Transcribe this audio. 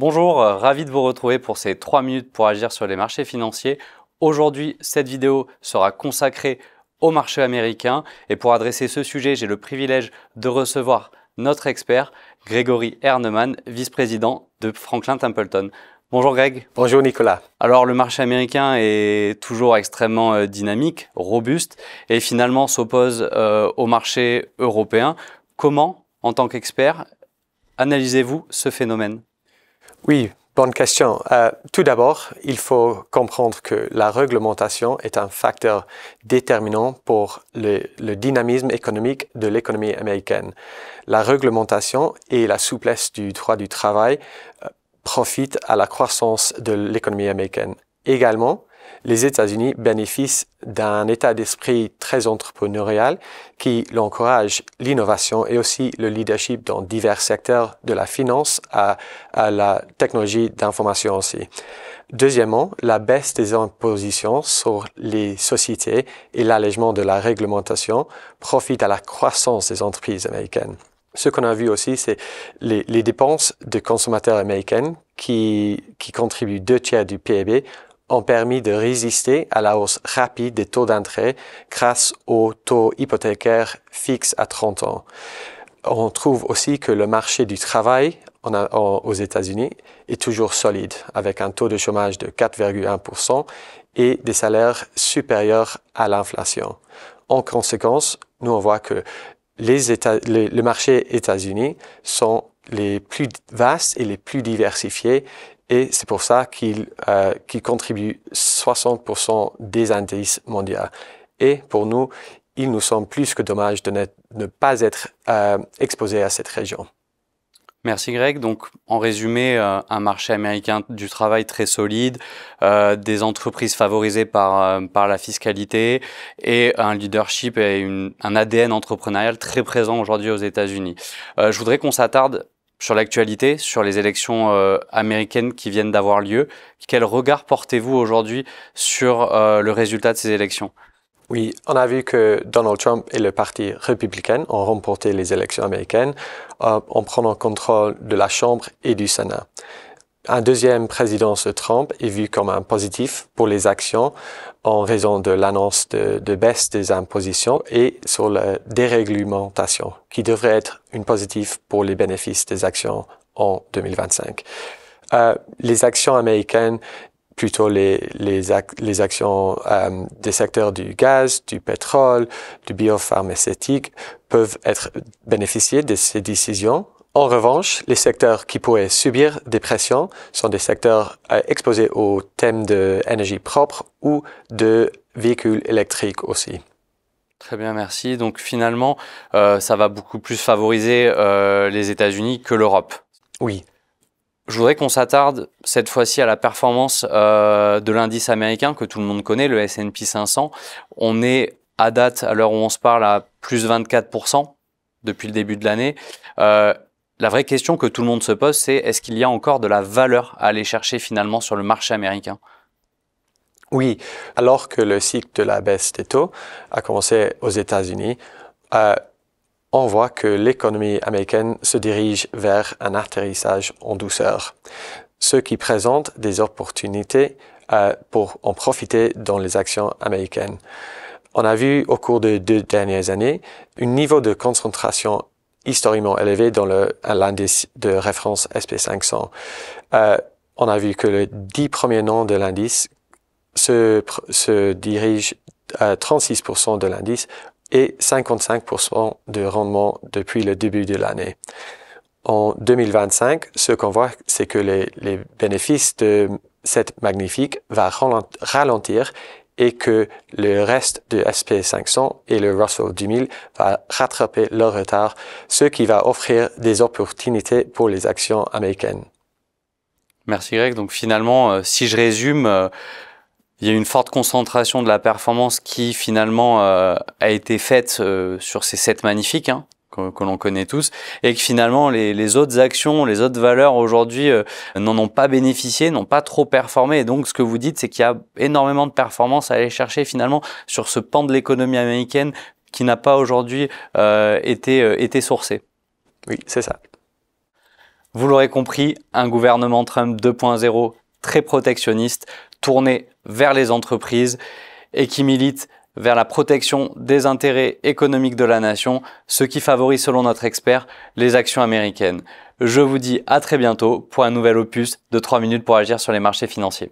Bonjour, ravi de vous retrouver pour ces 3 minutes pour agir sur les marchés financiers. Aujourd'hui, cette vidéo sera consacrée au marché américain et pour adresser ce sujet, j'ai le privilège de recevoir notre expert, Grégory Erneman, vice-président de Franklin Templeton. Bonjour Greg. Bonjour Nicolas. Alors le marché américain est toujours extrêmement dynamique, robuste et finalement s'oppose au marché européen. Comment, en tant qu'expert, analysez-vous ce phénomène ? Oui, bonne question. Tout d'abord, il faut comprendre que la réglementation est un facteur déterminant pour le dynamisme économique de l'économie américaine. La réglementation et la souplesse du droit du travail profitent à la croissance de l'économie américaine. Également, les États-Unis bénéficient d'un état d'esprit très entrepreneurial qui encourage l'innovation et aussi le leadership dans divers secteurs de la finance à la technologie d'information aussi. Deuxièmement, la baisse des impositions sur les sociétés et l'allègement de la réglementation profitent à la croissance des entreprises américaines. Ce qu'on a vu aussi, c'est les dépenses de consommateurs américains qui contribuent 2/3 du PIB ont permis de résister à la hausse rapide des taux d'intérêt grâce au taux hypothécaire fixe à 30 ans. On trouve aussi que le marché du travail aux États-Unis est toujours solide, avec un taux de chômage de 4,1% et des salaires supérieurs à l'inflation. En conséquence, nous on voit que le marché États-Unis sont les plus vastes et les plus diversifiés et c'est pour ça qu'ils contribuent 60% des indices mondiaux. Et pour nous, il nous semble plus que dommage de ne pas être exposé à cette région. Merci Greg. Donc, en résumé, un marché américain du travail très solide, des entreprises favorisées par la fiscalité et un leadership et un ADN entrepreneurial très présent aujourd'hui aux États-Unis. Je voudrais qu'on s'attarde sur l'actualité, sur les élections américaines qui viennent d'avoir lieu. Quel regard portez-vous aujourd'hui sur le résultat de ces élections ? Oui, on a vu que Donald Trump et le Parti républicain ont remporté les élections américaines en prenant contrôle de la Chambre et du Sénat. Un deuxième présidence de Trump est vu comme un positif pour les actions en raison de l'annonce de baisse des impositions et sur la déréglementation, qui devrait être une positive pour les bénéfices des actions en 2025. Les actions américaines, plutôt les actions des secteurs du gaz, du pétrole, du biopharmaceutique peuvent être bénéficiés de ces décisions. En revanche, les secteurs qui pourraient subir des pressions sont des secteurs exposés aux thèmes d'énergie propre ou de véhicules électriques aussi. Très bien, merci. Donc finalement, ça va beaucoup plus favoriser les États-Unis que l'Europe. Oui. Je voudrais qu'on s'attarde cette fois-ci à la performance de l'indice américain que tout le monde connaît, le S&P 500. On est à date, à l'heure où on se parle, à plus 24% depuis le début de l'année. La vraie question que tout le monde se pose, c'est est-ce qu'il y a encore de la valeur à aller chercher finalement sur le marché américain ? Oui, alors que le cycle de la baisse des taux a commencé aux États-Unis, on voit que l'économie américaine se dirige vers un atterrissage en douceur, ce qui présente des opportunités pour en profiter dans les actions américaines. On a vu au cours des 2 dernières années un niveau de concentration historiquement élevé dans l'indice de référence SP500. On a vu que les 10 premiers noms de l'indice se dirigent à 36% de l'indice et 55% de rendement depuis le début de l'année. En 2025, ce qu'on voit, c'est que les bénéfices de cette magnifique va ralentir et que le reste de SP500 et le Russell 2000 va rattraper leur retard, ce qui va offrir des opportunités pour les actions américaines. Merci Greg. Donc finalement, si je résume, il y a une forte concentration de la performance qui finalement a été faite sur ces 7 magnifiques que l'on connaît tous et que finalement les autres actions, les autres valeurs aujourd'hui n'en ont pas bénéficié, n'ont pas trop performé. Et donc ce que vous dites, c'est qu'il y a énormément de performance à aller chercher finalement sur ce pan de l'économie américaine qui n'a pas aujourd'hui été sourcé. Oui, c'est ça. Vous l'aurez compris, un gouvernement Trump 2.0 très protectionniste, tourné vers les entreprises et qui milite vers la protection des intérêts économiques de la nation, ce qui favorise, selon notre expert, les actions américaines. Je vous dis à très bientôt pour un nouvel opus de 3 minutes pour agir sur les marchés financiers.